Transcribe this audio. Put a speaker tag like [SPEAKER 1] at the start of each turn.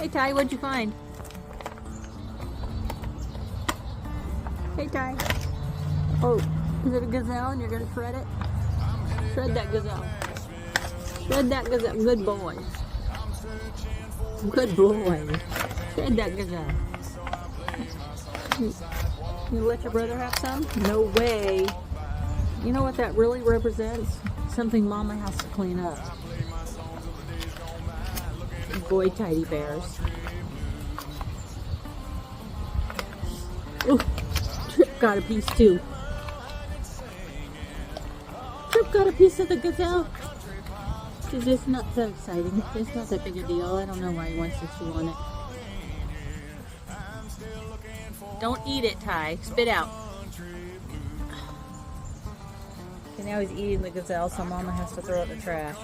[SPEAKER 1] Hey Ty, what'd you find? Hey Ty. Oh, is it a gazelle and you're gonna shred it? Shred that gazelle. Shred that gazelle. Good boy. Good boy. Shred that gazelle. You let your brother have some? No way. You know what that really represents? Something Mama has to clean up. Boy teddy bears. Ooh, Tripp got a piece too. Tripp got a piece of the gazelle. It's just not so exciting. It's not that big a deal. I don't know why he wants to chew on it. Don't eat it, Ty. Spit out. Okay, now he's eating the gazelle, so Mama has to throw it in the trash.